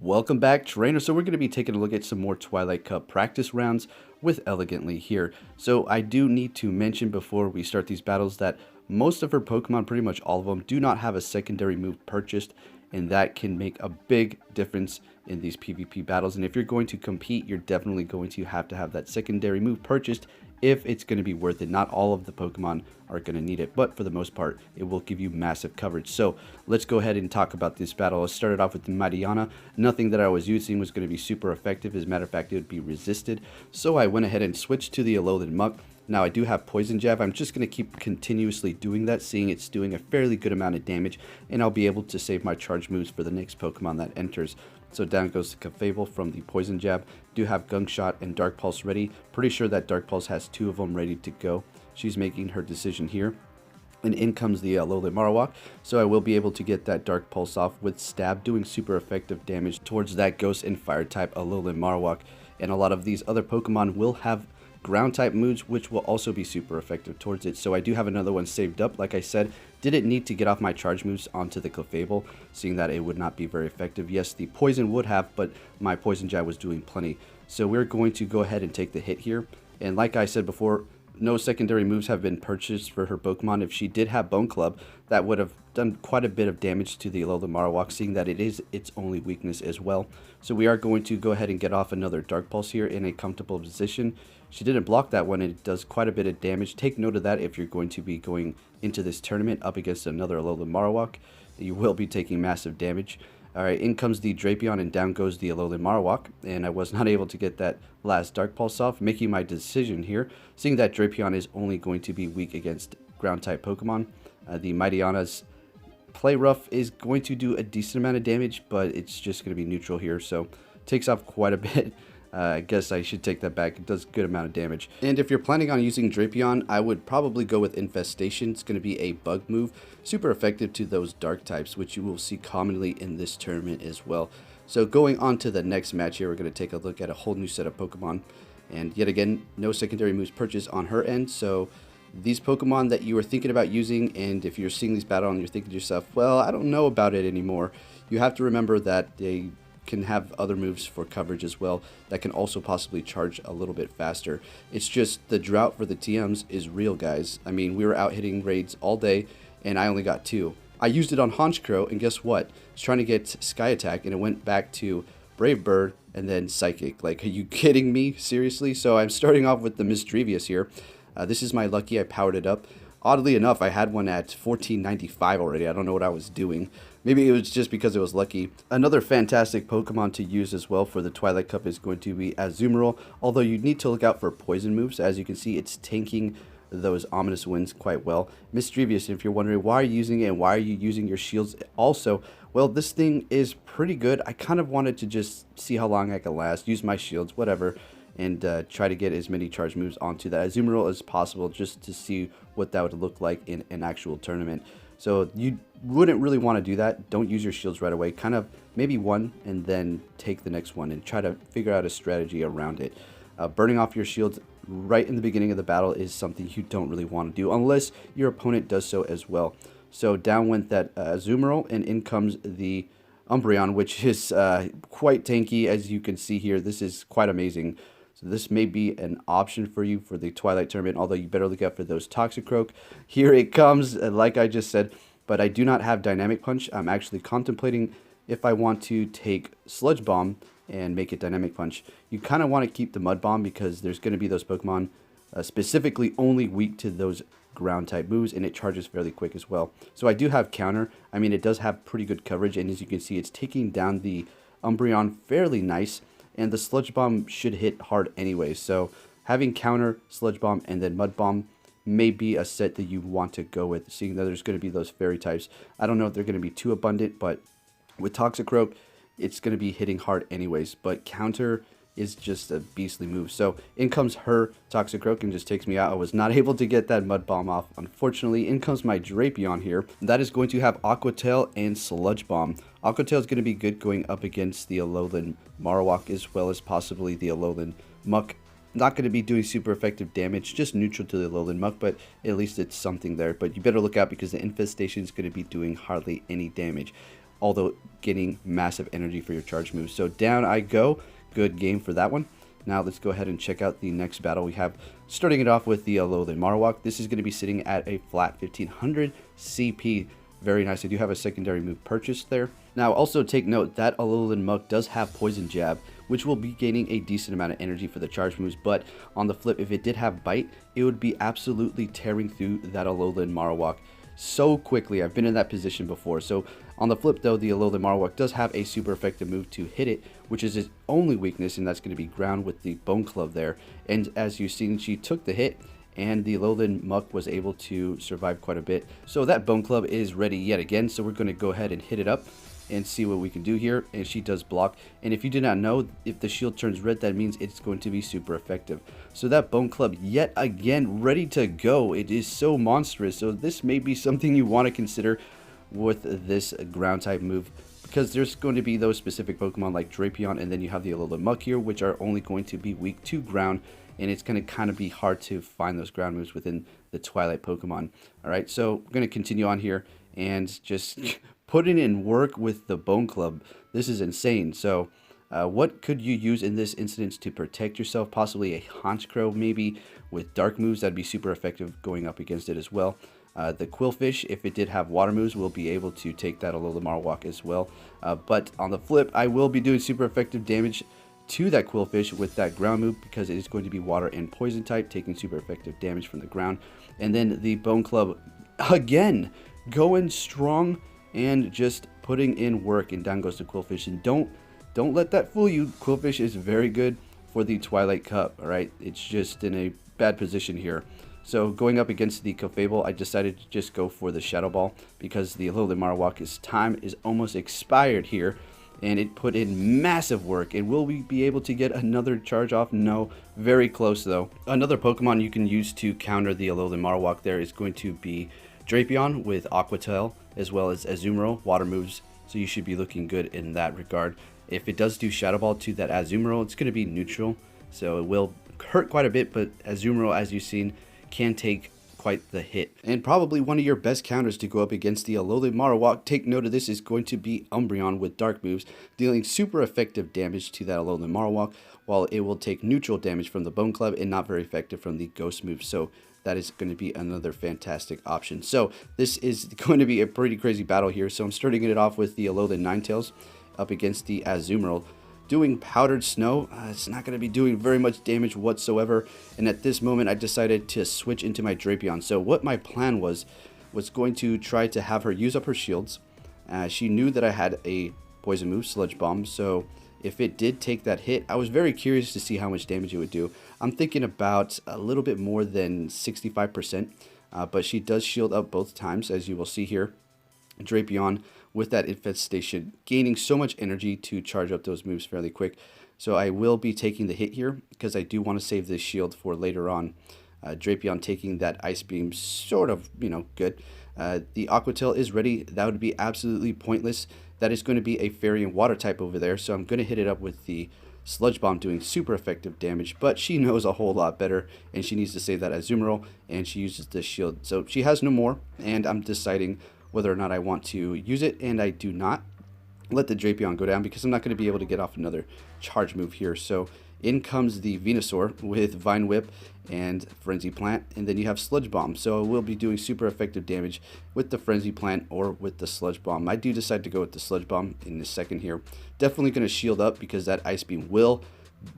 Welcome back, trainer. So we're going to be taking a look at some more Twilight Cup practice rounds with Elliegantly here. So I do need to mention before we start these battles that most of her Pokemon, pretty much all of them, do not have a secondary move purchased, and that can make a big difference in these PvP battles. And if you're going to compete, you're definitely going to have that secondary move purchased if it's going to be worth it. Not all of the Pokemon are going to need it, but for the most part, it will give you massive coverage. So let's go ahead and talk about this battle. Let's start it off with the Mightyana. Nothing that I was using was going to be super effective. As a matter of fact, it would be resisted. So I went ahead and switched to the Alolan Muck. Now I do have Poison Jab. I'm just going to keep continuously doing that, seeing it's doing a fairly good amount of damage, and I'll be able to save my charge moves for the next Pokemon that enters. So down goes the Clefable from the Poison Jab. Do have Gunk Shot and Dark Pulse ready. Pretty sure that Dark Pulse has two of them ready to go. She's making her decision here. And in comes the Alolan Marowak, so I will be able to get that Dark Pulse off with Stab, doing super effective damage towards that Ghost and Fire type Alolan Marowak. And a lot of these other Pokemon will have ground type moves, which will also be super effective towards it. So I do have another one saved up. Like I said, didn't need to get off my charge moves onto the Clefable, seeing that it would not be very effective. Yes, the poison would have, but my Poison Jab was doing plenty. So we're going to go ahead and take the hit here. And like I said before, no secondary moves have been purchased for her Pokemon. If she did have Bone Club, that would have done quite a bit of damage to the Alolan Marowak, seeing that it is its only weakness as well. So we are going to go ahead and get off another Dark Pulse here in a comfortable position. She didn't block that one, and it does quite a bit of damage. Take note of that if you're going to be going into this tournament up against another Alolan Marowak. You will be taking massive damage. Alright, in comes the Drapion and down goes the Alolan Marowak, and I was not able to get that last Dark Pulse off, making my decision here, seeing that Drapion is only going to be weak against ground-type Pokemon. The Mightyana's Play Rough is going to do a decent amount of damage, but it's just going to be neutral here, so takes off quite a bit. I guess I should take that back. It does a good amount of damage. And if you're planning on using Drapion, I would probably go with Infestation. It's going to be a bug move, super effective to those dark types, which you will see commonly in this tournament as well. So going on to the next match here, we're going to take a look at a whole new set of Pokemon. And yet again, no secondary moves purchased on her end. So these Pokemon that you were thinking about using, and if you're seeing these battle and you're thinking to yourself, well, I don't know about it anymore, you have to remember that they can have other moves for coverage as well that can also possibly charge a little bit faster. It's just the drought for the TMs is real, guys. I mean, we were out hitting raids all day and I only got 2. I used it on Honchkrow, and guess what? I was trying to get Sky Attack and it went back to Brave Bird and then Psychic. Like, are you kidding me? Seriously? So I'm starting off with the Misdreavus here. This is my lucky. I powered it up. Oddly enough, I had one at 1495 already. I don't know what I was doing. Maybe it was just because it was lucky. Another fantastic Pokemon to use as well for the Twilight Cup is going to be Azumarill, although you need to look out for poison moves. As you can see, it's tanking those ominous winds quite well. Misdreavus, if you're wondering why are you using it and why are you using your shields also, well, this thing is pretty good. I kind of wanted to just see how long I can last, use my shields, whatever, and try to get as many charge moves onto that Azumarill as possible just to see what that would look like in an actual tournament. So you wouldn't really want to do that. Don't use your shields right away. Kind of maybe one and then take the next one and try to figure out a strategy around it. Burning off your shields right in the beginning of the battle is something you don't really want to do unless your opponent does so as well. So down went that Azumarill, and in comes the Umbreon, which is quite tanky. As you can see here, this is quite amazing. So this may be an option for you for the Twilight tournament, although you better look out for those Toxicroak. Here it comes, like I just said, but I do not have Dynamic Punch. I'm actually contemplating if I want to take Sludge Bomb and make it Dynamic Punch. You kind of want to keep the Mud Bomb because there's going to be those Pokemon specifically only weak to those ground type moves, and it charges fairly quick as well. So I do have Counter. I mean, it does have pretty good coverage, and as you can see, it's taking down the Umbreon fairly nice. And the Sludge Bomb should hit hard anyway, so having Counter, Sludge Bomb, and then Mud Bomb may be a set that you want to go with, seeing that there's going to be those fairy types. I don't know if they're going to be too abundant, but with Toxicroak, it's going to be hitting hard anyways. But Counter is just a beastly move. So in comes her Toxicroak and just takes me out. I was not able to get that Mud Bomb off, unfortunately. In comes my Drapion here. That is going to have Aqua Tail and Sludge Bomb. Aqua Tail is going to be good going up against the Alolan Marowak as well as possibly the Alolan Muck. Not going to be doing super effective damage, just neutral to the Alolan Muck, but at least it's something there. But you better look out because the Infestation is going to be doing hardly any damage. although getting massive energy for your charge moves. So down I go. Good game for that one. Now let's go ahead and check out the next battle we have. Starting it off with the Alolan Marowak. This is going to be sitting at a flat 1500 CP. Very nice. I do have a secondary move purchased there. Now also take note that Alolan Muck does have Poison Jab, which will be gaining a decent amount of energy for the charge moves, but on the flip, if it did have Bite, it would be absolutely tearing through that Alolan Marowak so quickly. I've been in that position before. So on the flip though, the Alolan Marowak does have a super effective move to hit it, which is its only weakness, and that's going to be ground with the Bone Club there. And as you've seen, she took the hit, and the Alolan Muck was able to survive quite a bit. So that Bone Club is ready yet again, so we're going to go ahead and hit it up and see what we can do here. And she does block, and if you did not know, if the shield turns red, that means it's going to be super effective. So that Bone Club yet again ready to go. It is so monstrous, so this may be something you want to consider with this ground type move, because there's going to be those specific Pokemon like Drapion, and then you have the Alolan Muck here, which are only going to be weak to ground, and it's going to kind of be hard to find those ground moves within the Twilight Pokemon. Alright, so we're going to continue on here and just putting in work with the Bone Club. This is insane. So what could you use in this instance to protect yourself? Possibly a Honchkrow maybe with dark moves. That'd be super effective going up against it as well. The Qwilfish, if it did have water moves, will be able to take that Alolan Marowak as well. But on the flip, I will be doing super effective damage to that Qwilfish with that ground move, because it is going to be water and poison type, taking super effective damage from the ground. And then the Bone Club again going strong and just putting in work, and down goes the Qwilfish. And don't let that fool you. Qwilfish is very good for the Twilight Cup. All right, it's just in a bad position here. So going up against the Clefable, I decided to just go for the Shadow Ball, because the Alolan Marowak's time is almost expired here, and it put in massive work. And will we be able to get another charge off? No, very close though. Another Pokemon you can use to counter the Alolan Marowak there is going to be Drapion with Aqua Tail, as well as Azumarill, water moves, so you should be looking good in that regard. If it does do Shadow Ball to that Azumarill, it's going to be neutral, so it will hurt quite a bit, but Azumarill, as you've seen, can take quite the hit. And probably one of your best counters to go up against the Alolan Marowak, take note of this, is going to be Umbreon with dark moves, dealing super effective damage to that Alolan Marowak, while it will take neutral damage from the Bone Club and not very effective from the Ghost moves. So that is going to be another fantastic option. So this is going to be a pretty crazy battle here. So I'm starting it off with the Alolan Ninetales up against the Azumarill. Doing Powdered Snow, it's not going to be doing very much damage whatsoever, and at this moment I decided to switch into my Drapion. So what my plan was going to try to have her use up her shields. She knew that I had a poison move, Sludge Bomb, so if it did take that hit, I was very curious to see how much damage it would do. I'm thinking about a little bit more than 65%, but she does shield up both times, as you will see here. Drapion with that Infestation gaining so much energy to charge up those moves fairly quick. So I will be taking the hit here, because I do want to save this shield for later on. Drapion taking that Ice Beam, sort of, good. The Aqua Tail is ready. That would be absolutely pointless. That is going to be a Fairy and Water type over there, so I'm going to hit it up with the Sludge Bomb, doing super effective damage, but she knows a whole lot better, and she needs to save that Azumarill, and she uses the shield. So she has no more, and I'm deciding whether or not I want to use it, and I do not. Let the Drapion go down, because I'm not going to be able to get off another charge move here. So in comes the Venusaur with Vine Whip and Frenzy Plant, and then you have Sludge Bomb. So we'll be doing super effective damage with the Frenzy Plant or with the Sludge Bomb. I do decide to go with the Sludge Bomb in a second here. Definitely going to shield up, because that Ice Beam will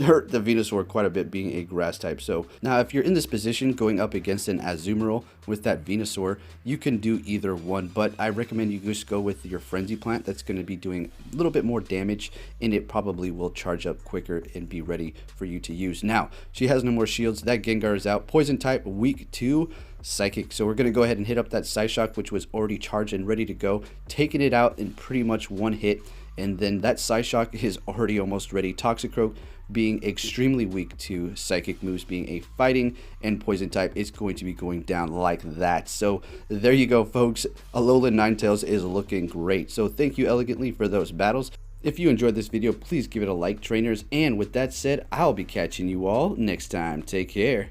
hurt the Venusaur quite a bit, being a grass type. So now if you're in this position going up against an Azumarill with that Venusaur, you can do either one, but I recommend you just go with your Frenzy Plant. That's going to be doing a little bit more damage, and it probably will charge up quicker and be ready for you to use. Now she has no more shields. That Gengar is out, poison type, weak to Psychic. So we're going to go ahead and hit up that Psyshock, which was already charged and ready to go, taking it out in pretty much one hit. And then that Psyshock is already almost ready. Toxicroak being extremely weak to Psychic moves, being a fighting and poison type, is going to be going down like that. So there you go, folks. Alolan Ninetales is looking great. So thank you, Elliegantly, for those battles. If you enjoyed this video, please give it a like, trainers. And with that said, I'll be catching you all next time. Take care.